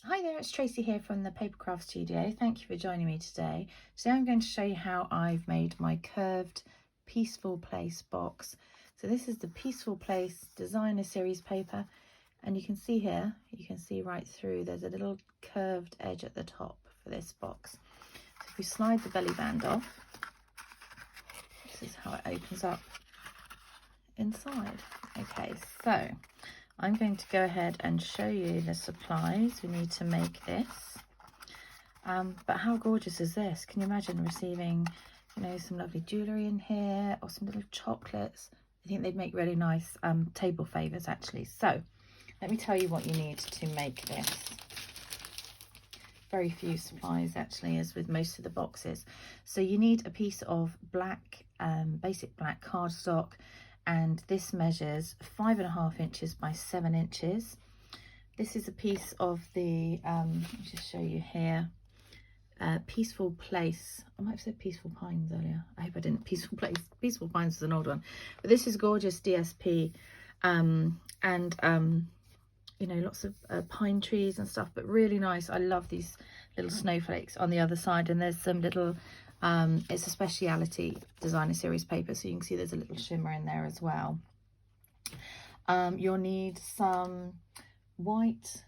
Hi there, it's Tracy here from the Papercraft Studio. Thank you for joining me today. Today I'm going to show you how I've made my curved Peaceful Place box. So this is the Peaceful Place Designer Series paper, and you can see here, you can see right through, there's a little curved edge at the top for this box. So if we slide the belly band off, this is how it opens up inside. Okay, so I'm going to go ahead and show you the supplies we need to make this. But how gorgeous is this? Can you imagine receiving, some lovely jewellery in here or some little chocolates? I think they'd make really nice table favours actually. So let me tell you what you need to make this. Very few supplies actually, as with most of the boxes. So you need a piece of black, basic black cardstock, and this measures 5.5 inches by 7 inches. This is a piece of the, let me just show you here, Peaceful Place. I might have said Peaceful Pines earlier. I hope I didn't. Peaceful Place. Peaceful Pines is an old one. But this is gorgeous DSP, lots of pine trees and stuff, but really nice. I love these little snowflakes on the other side, and there's some little it's a speciality designer series paper, so you can see there's a little shimmer in there as well. You'll need some white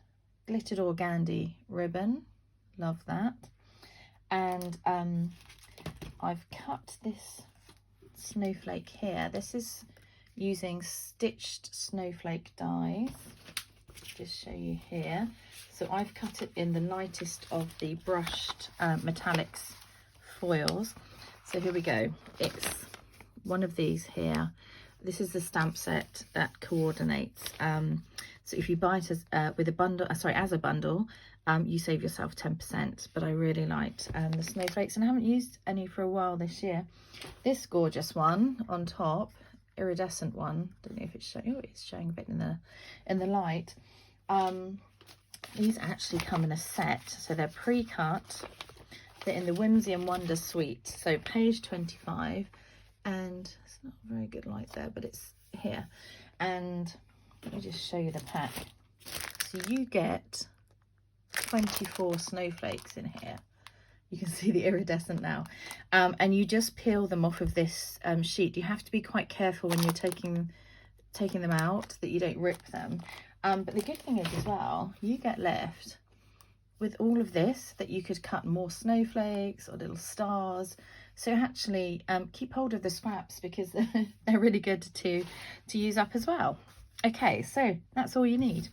glittered organdy ribbon, love that. And I've cut this snowflake here. This is using stitched snowflake dies. Just show you here. So I've cut it in the lightest of the brushed metallics foils. So here we go. It's one of these here. This is the stamp set that coordinates. So if you buy it as with a bundle, as a bundle, you save yourself 10%. But I really liked the snowflakes, and I haven't used any for a while this year. This gorgeous one on top, iridescent one. Don't know if it's showing. Oh, it's showing a bit in the light. These actually come in a set, so they're pre-cut. They're in the Whimsy and Wonder suite, so page 25, and it's not a very good light there, but it's here. And let me just show you the pack. So you get 24 snowflakes in here. You can see the iridescent now, and you just peel them off of this sheet. You have to be quite careful when you're taking them out that you don't rip them. But the good thing is as well, you get left with all of this that you could cut more snowflakes or little stars. So actually keep hold of the scraps, because they're really good to use up as well. Okay, so that's all you need.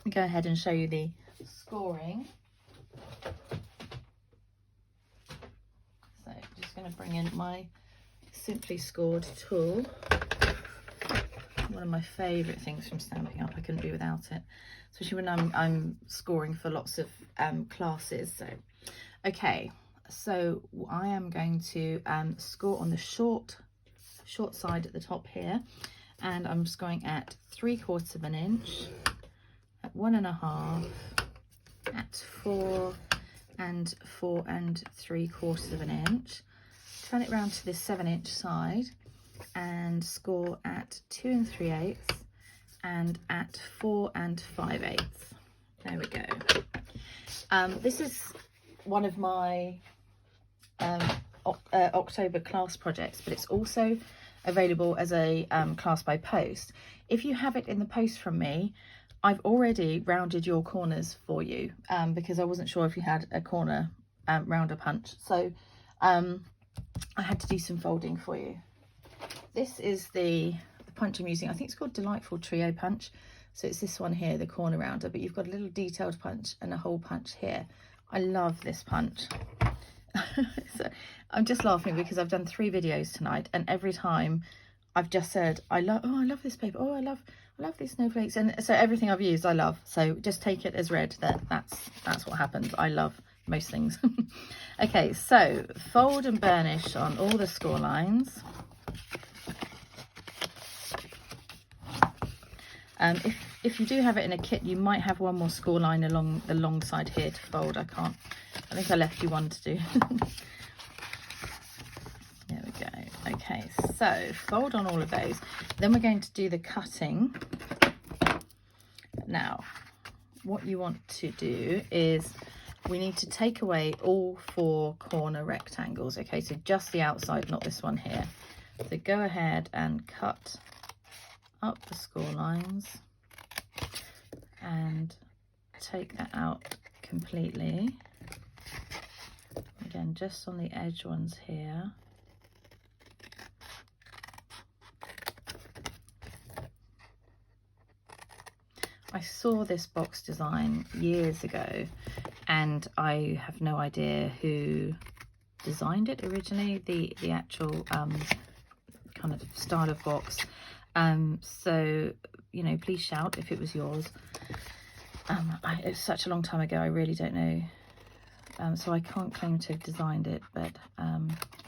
I'll go ahead and show you the scoring. So just going to bring in my Simply Scored tool. One of my favourite things from Stampin' Up. I couldn't be without it, especially when I'm scoring for lots of classes. So okay, so I am going to score on the short side at the top here, and I'm scoring at 3/4 of an inch, at 1.5, at 4, and 4 3/4 of an inch. Turn it round to this 7-inch side and score at 2 3/8 and at 4 5/8. There we go. This is one of my October class projects, but it's also available as a class by post. If you have it in the post from me, I've already rounded your corners for you, because I wasn't sure if you had a corner rounder punch, so I had to do some folding for you. This is the punch I'm using. I think it's called Delightful Trio Punch. So it's this one here, the corner rounder, but you've got a little detailed punch and a hole punch here. I love this punch. So I'm just laughing because I've done 3 videos tonight, and every time I've just said, I love this paper. Oh, I love these snowflakes. And so everything I've used, I love. So just take it as read that that's what happens. I love most things. Okay, so fold and burnish on all the score lines. If you do have it in a kit, you might have one more score line along the long side here to fold. I think I left you one to do. There we go. Okay, so fold on all of those. Then we're going to do the cutting. Now, what you want to do is we need to take away all 4 corner rectangles. Okay, so just the outside, not this one here. So go ahead and cut up the score lines and take that out completely. Again, just on the edge ones here. I saw this box design years ago and I have no idea who designed it originally, the actual kind of style of box. So, you know, please shout if it was yours. It was such a long time ago, I really don't know. So I can't claim to have designed it, but I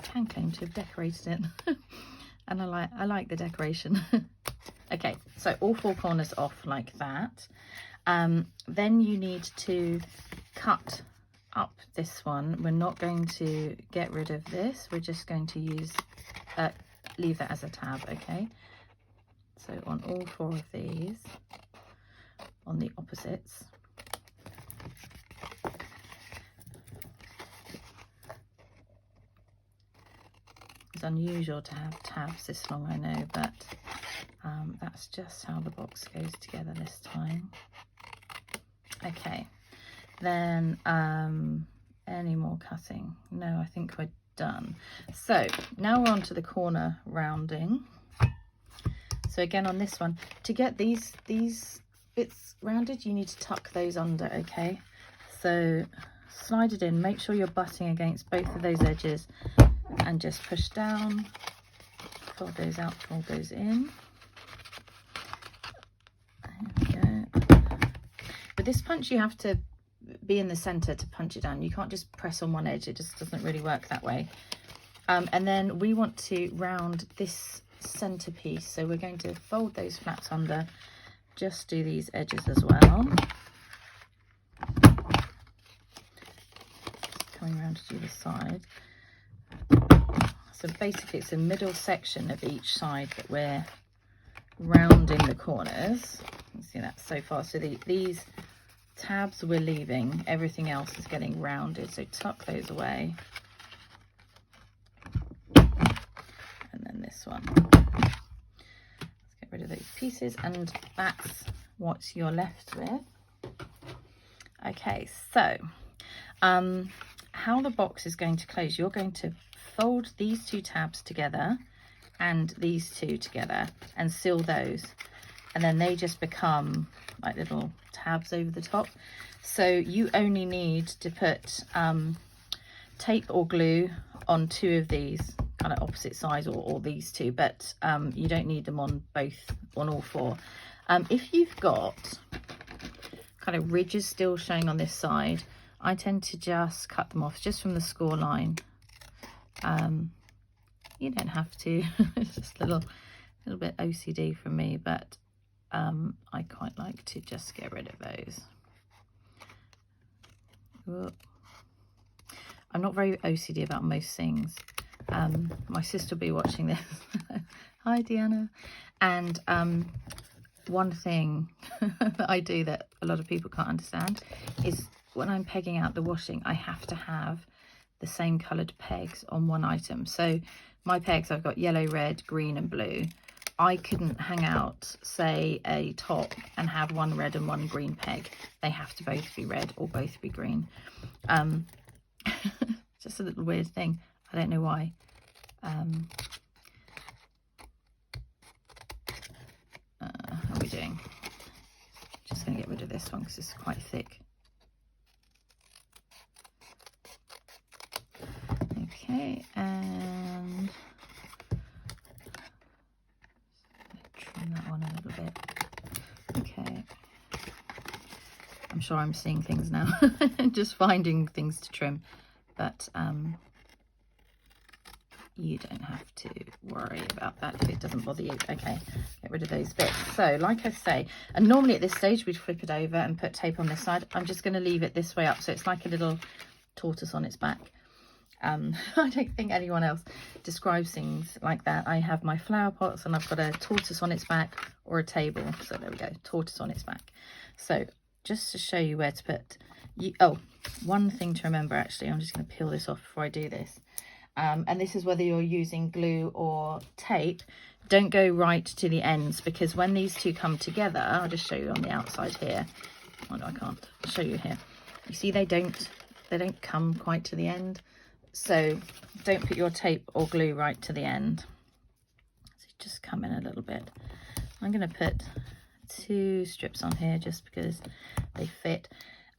can claim to have decorated it. And I like the decoration. Okay, so all 4 corners off like that. Then you need to cut up this one. We're not going to get rid of this. We're just going to use, leave that as a tab, okay? So on all 4 of these, on the opposites. It's unusual to have tabs this long, I know, but that's just how the box goes together this time. Okay, then any more cutting? No, I think we're done. So now we're on to the corner rounding. So again on this one, to get these bits rounded, you need to tuck those under, okay? So slide it in, make sure you're butting against both of those edges and just push down, fold those out, fold those in. There we go. With this punch, you have to be in the center to punch it down. You can't just press on one edge, it just doesn't really work that way. And then we want to round this centerpiece, so we're going to fold those flaps under, just do these edges as well. Coming around to do the side. So basically it's a middle section of each side that we're rounding the corners. You can see that so far. So these tabs we're leaving, everything else is getting rounded. So tuck those away. And then this one. Let's get rid of those pieces, and that's what you're left with. Okay, so how the box is going to close, you're going to fold these 2 tabs together and these 2 together and seal those, and then they just become like little tabs over the top. So you only need to put tape or glue on 2 of these kind of opposite sides, or these 2, but you don't need them on all 4. If you've got kind of ridges still showing on this side, I tend to just cut them off just from the score line. You don't have to. It's just a little bit OCD from me, but I quite like to just get rid of those. Whoop. I'm not very OCD about most things. My sister will be watching this. Hi, Deanna. And one thing that I do that a lot of people can't understand is when I'm pegging out the washing, I have to have the same coloured pegs on one item. So my pegs, I've got yellow, red, green and blue. I couldn't hang out, say, a top and have one red and one green peg. They have to both be red or both be green. Just a little weird thing. I don't know why. How are we doing? Just going to get rid of this one because it's quite thick. Okay, and trim that one a little bit. Okay, I'm sure I'm seeing things now, just finding things to trim, but you don't have to worry about that if it doesn't bother you. Okay, get rid of those bits. So like I say, and normally at this stage we'd flip it over and put tape on this side. I'm just going to leave it this way up, so it's like a little tortoise on its back. I don't think anyone else describes things like that. I have my flower pots and I've got a tortoise on its back or a table. So there we go, tortoise on its back. So just to show you where to put, oh, one thing to remember actually, I'm just going to peel this off before I do this. And this is whether you're using glue or tape, don't go right to the ends, because when these two come together, I'll just show you on the outside here. Oh no, I can't. I'll show you here. You see they don't come quite to the end. So don't put your tape or glue right to the end. So just come in a little bit. I'm going to put 2 strips on here just because they fit.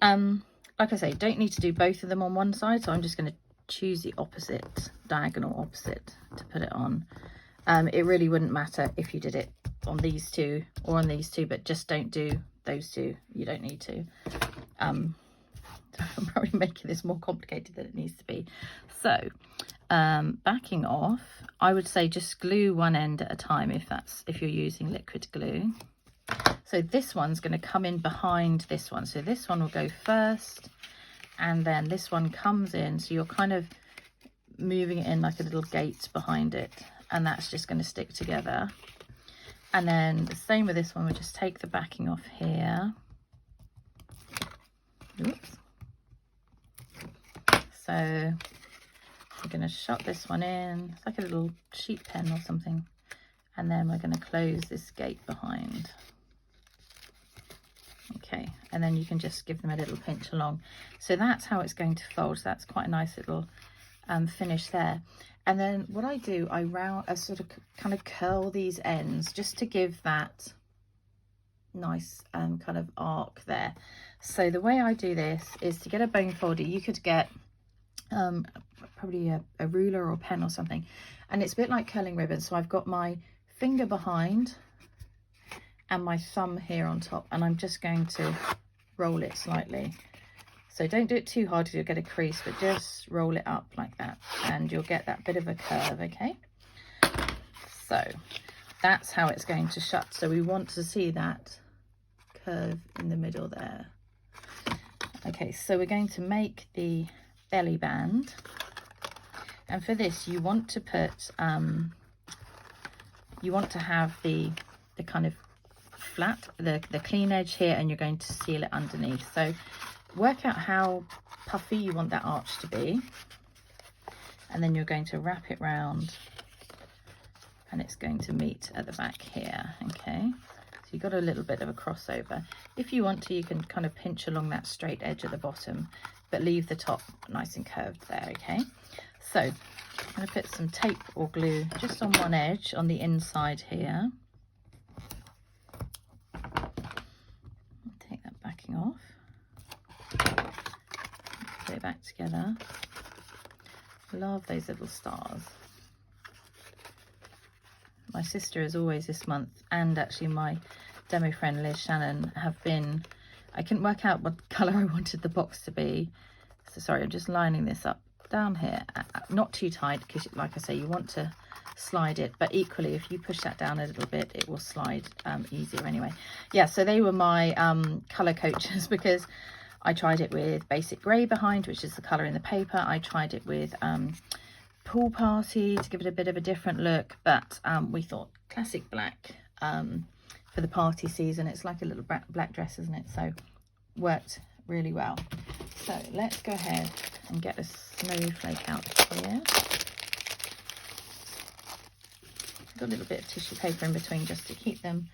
Like I say, don't need to do both of them on one side, so I'm just going to choose the opposite, diagonal opposite, to put it on. It really wouldn't matter if you did it on these two or on these two, but just don't do those two. You don't need to. I'm probably making this more complicated than it needs to be. So backing off, I would say just glue one end at a time if you're using liquid glue. So this one's going to come in behind this one. So this one will go first, and then this one comes in. So you're kind of moving it in like a little gate behind it, and that's just going to stick together. And then the same with this one, we'll just take the backing off here. Oops. So we're going to shut this one in. It's like a little sheet pen or something. And then we're going to close this gate behind. Okay, and then you can just give them a little pinch along. So that's how it's going to fold. So that's quite a nice little finish there. And then what I do, I sort of kind of curl these ends just to give that nice kind of arc there. So the way I do this is to get a bone folder. You could get probably a ruler or pen or something, and it's a bit like curling ribbon. So I've got my finger behind and my thumb here on top, and I'm just going to roll it slightly. So don't do it too hard because you'll get a crease, but just roll it up like that and you'll get that bit of a curve. Okay, so that's how it's going to shut. So we want to see that curve in the middle there. Okay, so we're going to make the belly band, and for this you want to put you want to have the kind of flat, the clean edge here, and you're going to seal it underneath. So work out how puffy you want that arch to be, and then you're going to wrap it round, and it's going to meet at the back here. Okay, so you've got a little bit of a crossover. If you want to, you can kind of pinch along that straight edge at the bottom, but leave the top nice and curved there. Okay, so I'm going to put some tape or glue just on one edge on the inside here. Take that backing off, put it back together. Love those little stars. My sister, as always this month, and actually my demo friend Liz Shannon, have been, I couldn't work out what colour I wanted the box to be. So sorry, I'm just lining this up down here, not too tight, because like I say, you want to slide it, but equally if you push that down a little bit, it will slide easier anyway. Yeah, so they were my colour coaches, because I tried it with basic grey behind, which is the colour in the paper. I tried it with Pool Party to give it a bit of a different look, but we thought classic black for the party season. It's like a little black dress, isn't it? So worked really well. So let's go ahead and get a snowflake out here. Got a little bit of tissue paper in between just to keep them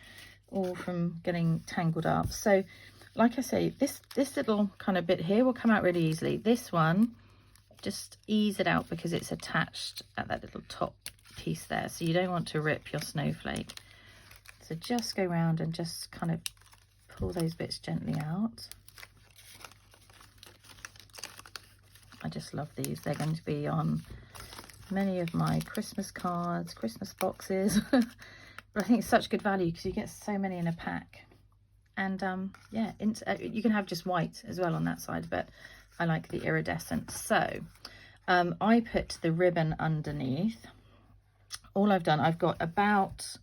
all from getting tangled up. So like I say, this little kind of bit here will come out really easily. This one, just ease it out because it's attached at that little top piece there, so you don't want to rip your snowflake. So just go around and just kind of pull those bits gently out. I just love these. They're going to be on many of my Christmas cards, Christmas boxes. But I think it's such good value because you get so many in a pack. And yeah, you can have just white as well on that side, but I like the iridescent. So I put the ribbon underneath. All I've done, I've got about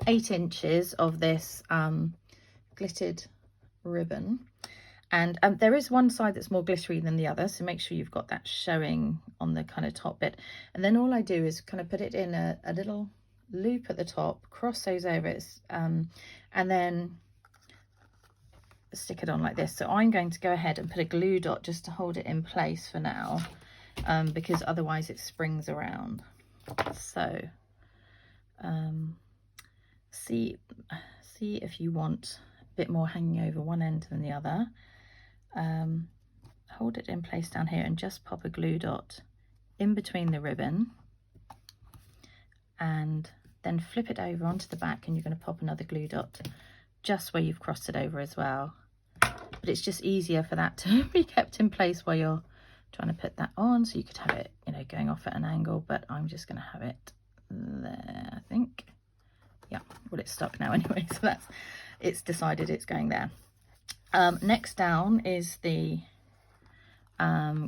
8 inches of this glittered ribbon, and there is one side that's more glittery than the other, so make sure you've got that showing on the kind of top bit. And then all I do is kind of put it in a little loop at the top, cross those over, and then stick it on like this. So I'm going to go ahead and put a glue dot just to hold it in place for now, because otherwise it springs around. So see if you want a bit more hanging over one end than the other. Hold it in place down here and just pop a glue dot in between the ribbon, and then flip it over onto the back, and you're going to pop another glue dot just where you've crossed it over as well. But it's just easier for that to be kept in place while you're trying to put that on. So you could have it, you know, going off at an angle, but I'm just going to have it there, I think. Yeah, well, it's stuck now anyway, so it's decided it's going there. Next down is the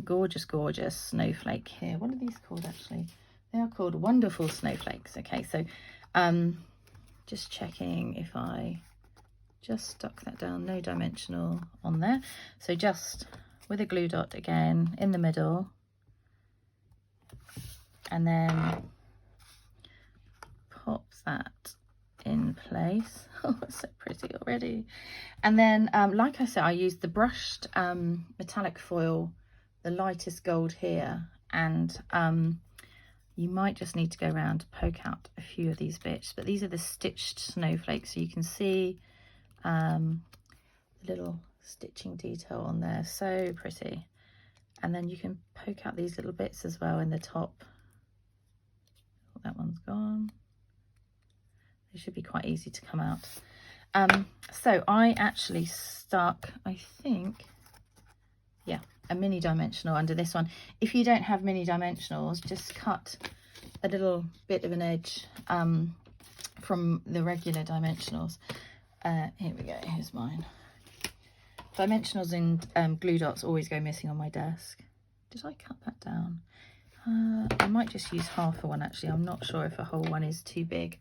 gorgeous snowflake here. What are these called actually? They are called Wonderful Snowflakes. Okay, so just checking if I just stuck that down, no dimensional on there. So just with a glue dot again in the middle, and then pop that in place. Oh, it's so pretty already. And then like I said, I used the brushed metallic foil, the lightest gold here, and you might just need to go around to poke out a few of these bits, but these are the stitched snowflakes, so you can see the little stitching detail on there, so pretty. And then you can poke out these little bits as well in the top. Oh, that one's gone. They should be quite easy to come out. So I actually stuck, I think, yeah, a mini dimensional under this one. If you don't have mini dimensionals, just cut a little bit of an edge from the regular dimensionals. Here we go, here's mine. Dimensionals and glue dots always go missing on my desk. Did I cut that down? I might just use half a one actually. I'm not sure if a whole one is too big.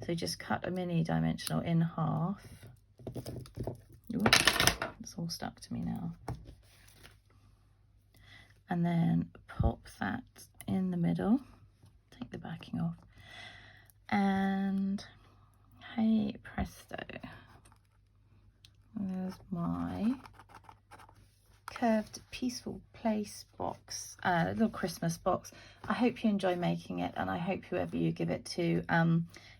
So just cut a mini dimensional in half. Ooh, it's all stuck to me now. And then pop that in the middle. Take the backing off. And hey presto. There's my curved peaceful place box, little Christmas box. I hope you enjoy making it, and I hope whoever you give it to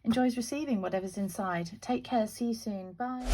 enjoys receiving whatever's inside. Take care, see you soon, bye.